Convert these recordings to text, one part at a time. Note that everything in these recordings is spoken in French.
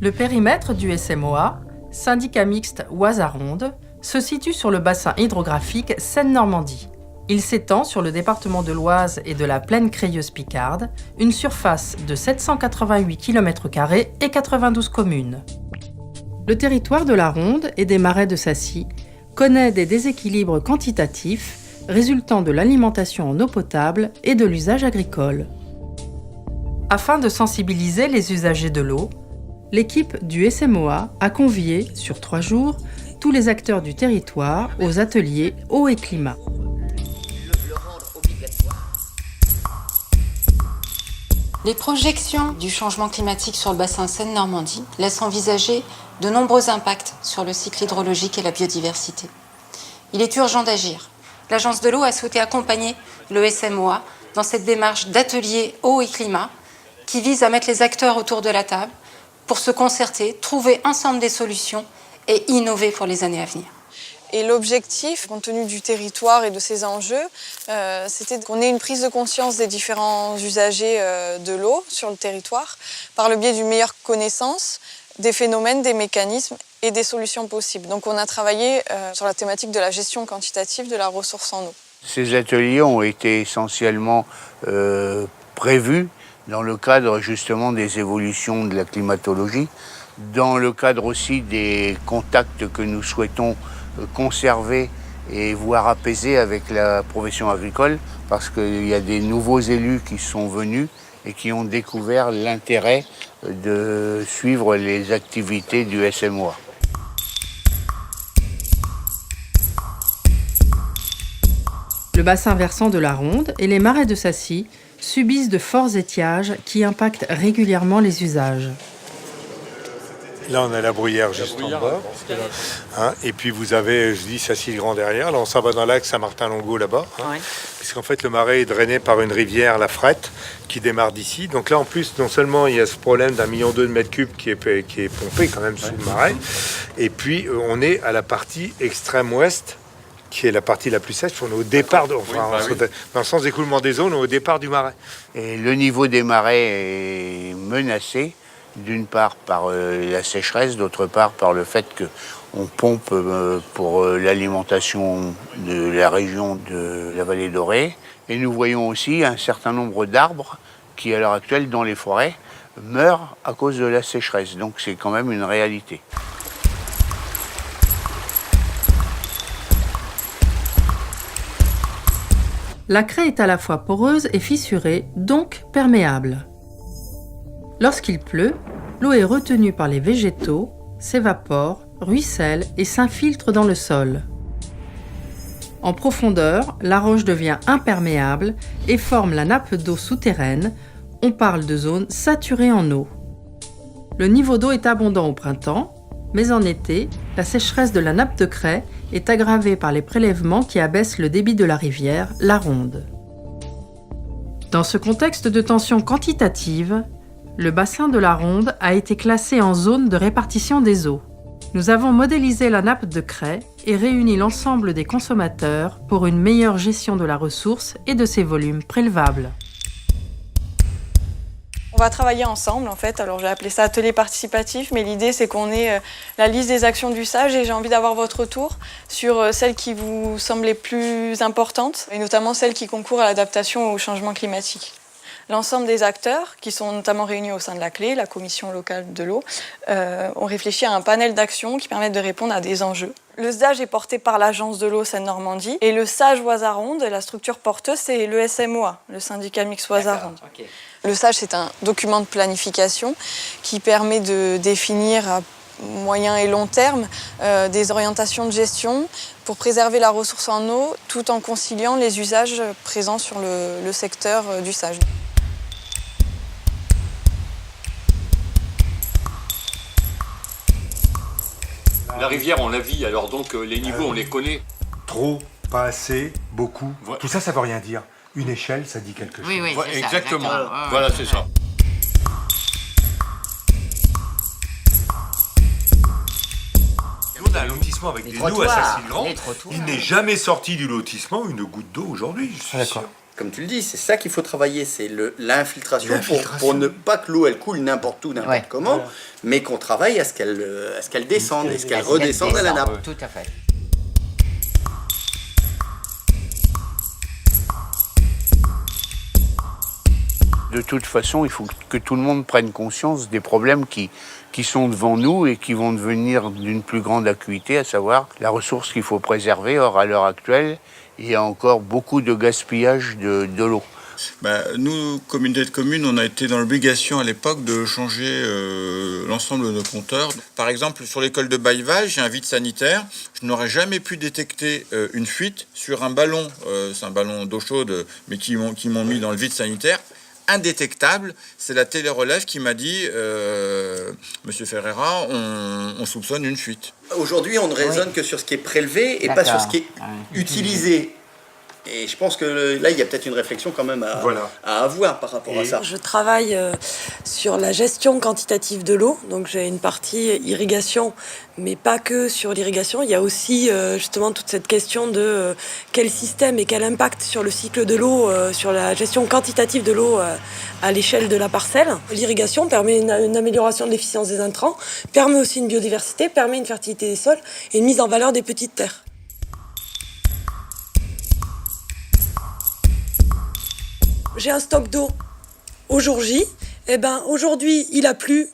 Le périmètre du SMOA, syndicat mixte Oise-Aronde, se situe sur le bassin hydrographique Seine-Normandie. Il s'étend sur le département de l'Oise et de la plaine crayeuse-picarde, une surface de 788 km² et 92 communes. Le territoire de la Ronde et des marais de Sacy connaît des déséquilibres quantitatifs résultant de l'alimentation en eau potable et de l'usage agricole. Afin de sensibiliser les usagers de l'eau, l'équipe du SMOA a convié, sur 3 jours, tous les acteurs du territoire aux ateliers eau et climat. Les projections du changement climatique sur le bassin Seine-Normandie laissent envisager de nombreux impacts sur le cycle hydrologique et la biodiversité. Il est urgent d'agir. L'Agence de l'eau a souhaité accompagner le SMOA dans cette démarche d'atelier eau et climat qui vise à mettre les acteurs autour de la table pour se concerter, trouver ensemble des solutions et innover pour les années à venir. Et l'objectif, compte tenu du territoire et de ses enjeux, c'était qu'on ait une prise de conscience des différents usagers de l'eau sur le territoire par le biais d'une meilleure connaissance des phénomènes, des mécanismes et des solutions possibles. Donc on a travaillé sur la thématique de la gestion quantitative de la ressource en eau. Ces ateliers ont été essentiellement prévus dans le cadre justement des évolutions de la climatologie, dans le cadre aussi des contacts que nous souhaitons conserver et voire apaiser avec la profession agricole, parce qu'il y a des nouveaux élus qui sont venus et qui ont découvert l'intérêt de suivre les activités du SMOA. Le bassin versant de la Ronde et les marais de Sacy subissent de forts étiages qui impactent régulièrement les usages. Là, on a la bruyère juste en bas. Hein, et puis vous avez, je dis, Sacy-le-Grand derrière. Là, on s'en va dans l'axe Saint-Martin-Longo là-bas. Hein, ouais. Puisqu'en fait, le marais est drainé par une rivière, la Frette, qui démarre d'ici. Donc là, en plus, non seulement il y a ce problème d'1,2 million de mètres cubes qui est pompé quand même sous le marais. Et puis, on est à la partie extrême ouest, qui est la partie la plus sèche. On est au départ, dans le sens d'écoulement des eaux, on est au départ du marais. Et le niveau des marais est menacé. D'une part par la sécheresse, d'autre part par le fait qu'on pompe pour l'alimentation de la région de la vallée dorée. Et nous voyons aussi un certain nombre d'arbres qui, à l'heure actuelle, dans les forêts, meurent à cause de la sécheresse. Donc c'est quand même une réalité. La craie est à la fois poreuse et fissurée, donc perméable. Lorsqu'il pleut, l'eau est retenue par les végétaux, s'évapore, ruisselle et s'infiltre dans le sol. En profondeur, la roche devient imperméable et forme la nappe d'eau souterraine. On parle de zone saturée en eau. Le niveau d'eau est abondant au printemps, mais en été, la sécheresse de la nappe de craie est aggravée par les prélèvements qui abaissent le débit de la rivière, la Ronde. Dans ce contexte de tension quantitative, le bassin de la Ronde a été classé en zone de répartition des eaux. Nous avons modélisé la nappe de craie et réuni l'ensemble des consommateurs pour une meilleure gestion de la ressource et de ses volumes prélevables. On va travailler ensemble en fait, alors j'ai appelé ça atelier participatif, mais l'idée c'est qu'on ait la liste des actions du SAGE et j'ai envie d'avoir votre retour sur celles qui vous semblent les plus importantes et notamment celles qui concourent à l'adaptation au changement climatique. L'ensemble des acteurs, qui sont notamment réunis au sein de la CLE, la Commission locale de l'eau, ont réfléchi à un panel d'actions qui permettent de répondre à des enjeux. Le SDAGE est porté par l'Agence de l'eau Seine-Normandie et le SAGE Oise-Aronde, la structure porteuse, c'est le SMOA, le syndicat mixte Oise-Aronde. Okay. Le SAGE, c'est un document de planification qui permet de définir à moyen et long terme des orientations de gestion pour préserver la ressource en eau tout en conciliant les usages présents sur le secteur du SAGE. La rivière, on la vit, alors donc les niveaux, on les connaît. Trop, pas assez, beaucoup. Ouais. Tout ça, ça veut rien dire. Une échelle, ça dit quelque chose. Oui, c'est exactement. Ça, voilà, c'est ça. On a un lotissement avec des loups à Sacy-le-Grand. Il n'est jamais sorti du lotissement une goutte d'eau aujourd'hui, je suis sûr. comme tu le dis, c'est ça qu'il faut travailler, c'est l'infiltration pour ne pas que l'eau elle coule n'importe où, n'importe comment, mais qu'on travaille à ce qu'elle descende et ce qu'elle redescende à la nappe. Tout à fait. De toute façon, il faut que tout le monde prenne conscience des problèmes qui sont devant nous et qui vont devenir d'une plus grande acuité, à savoir la ressource qu'il faut préserver. Or, à l'heure actuelle, il y a encore beaucoup de gaspillage de l'eau. Nous, communauté de communes, on a été dans l'obligation à l'époque de changer l'ensemble de nos compteurs. Par exemple, sur l'école de Bailleval, j'ai un vide sanitaire. Je n'aurais jamais pu détecter une fuite sur un ballon. C'est un ballon d'eau chaude, mais qui m'ont mis dans le vide sanitaire. Indétectable, c'est la télérelève qui m'a dit Monsieur Ferreira, on soupçonne une fuite. Aujourd'hui, on ne raisonne que sur ce qui est prélevé et pas sur ce qui est utilisé. Et je pense que là, il y a peut-être une réflexion quand même à avoir par rapport à ça. Je travaille sur la gestion quantitative de l'eau, donc j'ai une partie irrigation, mais pas que sur l'irrigation. Il y a aussi justement toute cette question de quel système et quel impact sur le cycle de l'eau, sur la gestion quantitative de l'eau à l'échelle de la parcelle. L'irrigation permet une amélioration de l'efficience des intrants, permet aussi une biodiversité, permet une fertilité des sols et une mise en valeur des petites terres. J'ai un stock d'eau au jour J. Aujourd'hui, il a plu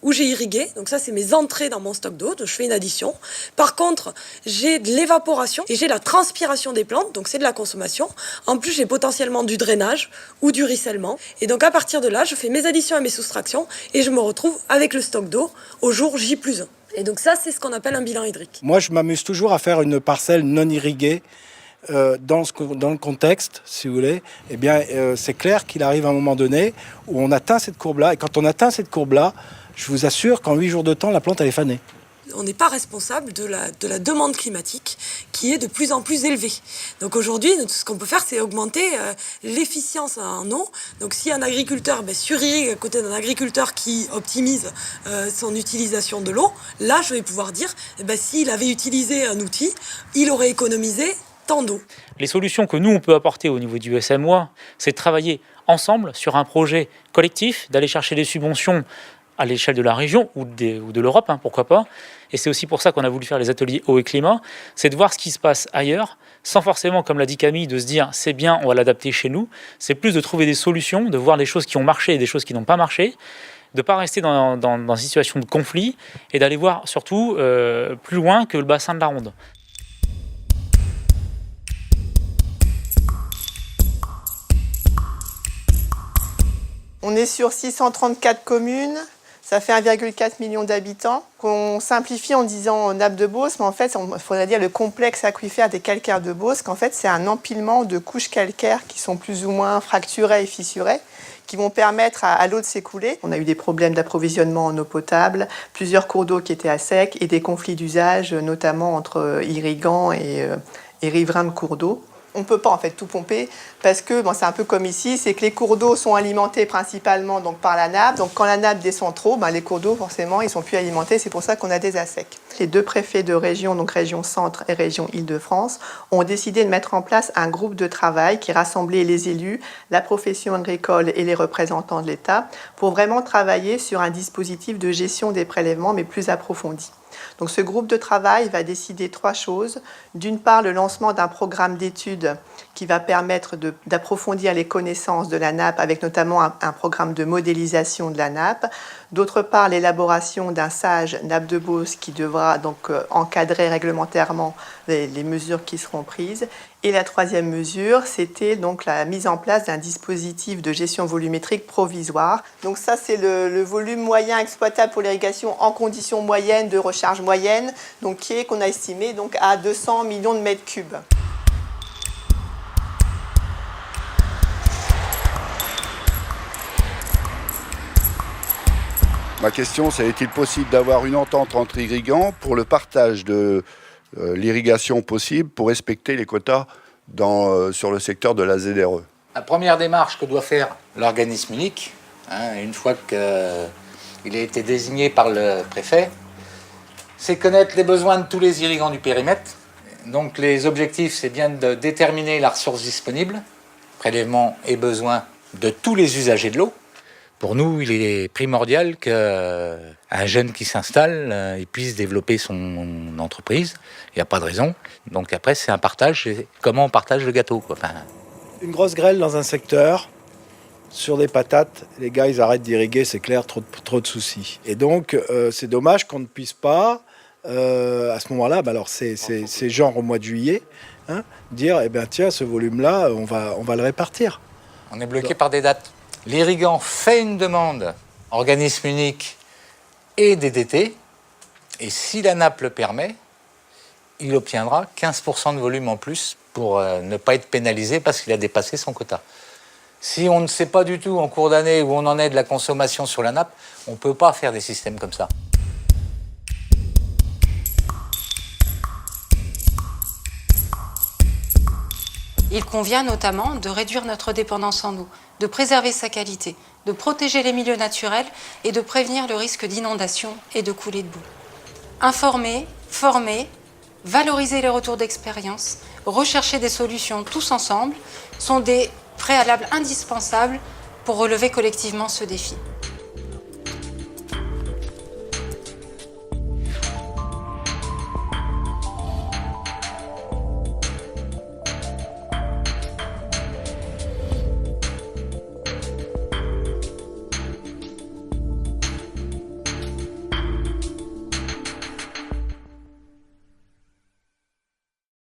où j'ai irrigué. Donc ça, c'est mes entrées dans mon stock d'eau. Donc je fais une addition. Par contre, j'ai de l'évaporation et j'ai la transpiration des plantes. Donc c'est de la consommation. En plus, j'ai potentiellement du drainage ou du ruissellement. Et donc à partir de là, je fais mes additions et mes soustractions et je me retrouve avec le stock d'eau au jour J+1. Et donc ça, c'est ce qu'on appelle un bilan hydrique. Moi, je m'amuse toujours à faire une parcelle non irriguée. Dans le contexte, si vous voulez, c'est clair qu'il arrive à un moment donné où on atteint cette courbe-là. Et quand on atteint cette courbe-là, je vous assure qu'en 8 jours de temps, la plante, elle est fanée. On n'est pas responsable de la demande climatique qui est de plus en plus élevée. Donc aujourd'hui, tout ce qu'on peut faire, c'est augmenter l'efficience en eau. Donc si un agriculteur surirrigue à côté d'un agriculteur qui optimise son utilisation de l'eau, là, je vais pouvoir dire, s'il avait utilisé un outil, il aurait économisé tant d'eau. Les solutions que nous, on peut apporter au niveau du SMOA, c'est de travailler ensemble sur un projet collectif, d'aller chercher des subventions à l'échelle de la région ou de l'Europe, pourquoi pas. Et c'est aussi pour ça qu'on a voulu faire les ateliers eau et climat, c'est de voir ce qui se passe ailleurs, sans forcément, comme l'a dit Camille, de se dire c'est bien, on va l'adapter chez nous. C'est plus de trouver des solutions, de voir les choses qui ont marché et des choses qui n'ont pas marché, de ne pas rester dans une situation de conflit et d'aller voir surtout plus loin que le bassin de la Ronde. On est sur 634 communes, ça fait 1,4 million d'habitants. On simplifie en disant nappe de Beauce, mais en fait, il faudrait dire le complexe aquifère des calcaires de Beauce, qu'en fait, c'est un empilement de couches calcaires qui sont plus ou moins fracturées et fissurées, qui vont permettre à l'eau de s'écouler. On a eu des problèmes d'approvisionnement en eau potable, plusieurs cours d'eau qui étaient à sec et des conflits d'usage, notamment entre irrigants et riverains de cours d'eau. On ne peut pas en fait tout pomper parce que c'est un peu comme ici, c'est que les cours d'eau sont alimentés principalement donc, par la nappe. Donc quand la nappe descend trop, les cours d'eau forcément ils sont plus alimentés. C'est pour ça qu'on a des ASEC. Les deux préfets de région, donc région Centre et région Île-de-France, ont décidé de mettre en place un groupe de travail qui rassemblait les élus, la profession agricole et les représentants de l'État pour vraiment travailler sur un dispositif de gestion des prélèvements mais plus approfondi. Donc ce groupe de travail va décider 3 choses. D'une part, le lancement d'un programme d'études qui va permettre d'approfondir les connaissances de la nappe avec notamment un programme de modélisation de la nappe. D'autre part, l'élaboration d'un sage nappe de Beauce qui devra donc encadrer réglementairement les mesures qui seront prises. Et la troisième mesure, c'était donc la mise en place d'un dispositif de gestion volumétrique provisoire. Donc ça, c'est le volume moyen exploitable pour l'irrigation en conditions moyennes de recharge moyenne, donc qu'on a estimé donc à 200 millions de mètres cubes. Ma question, c'est est-il possible d'avoir une entente entre irrigants pour le partage de l'irrigation possible pour respecter les quotas sur le secteur de la ZRE? La première démarche que doit faire l'organisme unique, une fois qu'il a été désigné par le préfet, c'est connaître les besoins de tous les irrigants du périmètre. Donc les objectifs, c'est bien de déterminer la ressource disponible, prélèvement ait besoin de tous les usagers de l'eau. Pour nous, il est primordial qu'un jeune qui s'installe, il puisse développer son entreprise. Il n'y a pas de raison. Donc après, c'est un partage. Comment on partage le gâteau, quoi. Enfin... Une grosse grêle dans un secteur, sur des patates, les gars, ils arrêtent d'irriguer, c'est clair, trop de soucis. Et donc, c'est dommage qu'on ne puisse pas, à ce moment-là, alors c'est genre au mois de juillet, dire, eh bien tiens, ce volume-là, on va le répartir. On est bloqué par des dates. L'irrigant fait une demande, organisme unique et DDT, et si la nappe le permet, il obtiendra 15% de volume en plus pour ne pas être pénalisé parce qu'il a dépassé son quota. Si on ne sait pas du tout en cours d'année où on en est de la consommation sur la nappe, on ne peut pas faire des systèmes comme ça. Il convient notamment de réduire notre dépendance en eau, de préserver sa qualité, de protéger les milieux naturels et de prévenir le risque d'inondation et de coulée de boue. Informer, former, valoriser les retours d'expérience, rechercher des solutions tous ensemble sont des préalables indispensables pour relever collectivement ce défi.